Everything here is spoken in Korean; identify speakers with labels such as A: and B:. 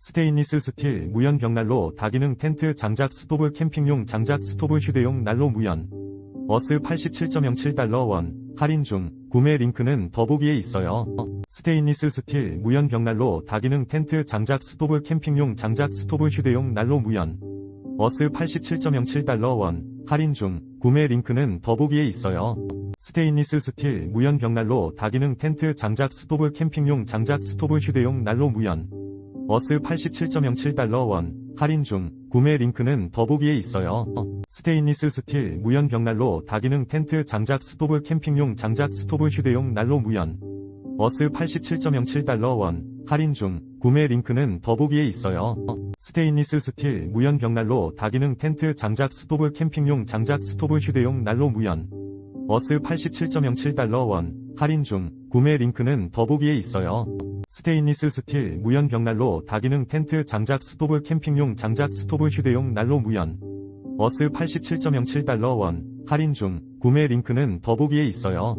A: 스테인리스 스틸 무연 벽난로 다기능 텐트 장작 스토브 캠핑용 장작 스토브 휴대용 난로 무연 어스 87.07달러 원 할인 중 구매 링크는 더보기에 있어요. 스테인리스 스틸 무연 벽난로 다기능 텐트 장작 스토브 캠핑용 장작 스토브 휴대용 난로 무연 어스 87.07달러 원 할인 중 구매 링크는 더보기에 있어요. 스테인리스 스틸 무연 벽난로 다기능 텐트 장작 스토브 캠핑용 장작 스토브 휴대용 난로 무연 어스 87.07달러 원 할인 중 구매 링크는 더보기에 있어요. 스테인리스 스틸 무연 벽난로 다기능 텐트 장작 스토브 캠핑용 장작 스토브 휴대용 난로 무연 어스 87.07달러 원 할인 중 구매 링크는 더보기에 있어요. 스테인리스 스틸 무연 벽난로 다기능 텐트 장작 스토브 캠핑용 장작 스토브 휴대용 난로 무연 어스 87.07달러 원 할인 중 구매 링크는 더보기에 있어요. 스테인리스 스틸 무연 벽난로 다기능 텐트 장작 스토브 캠핑용 장작 스토브 휴대용 난로 무연 어스 87.07달러 원 할인 중 구매 링크는 더보기에 있어요.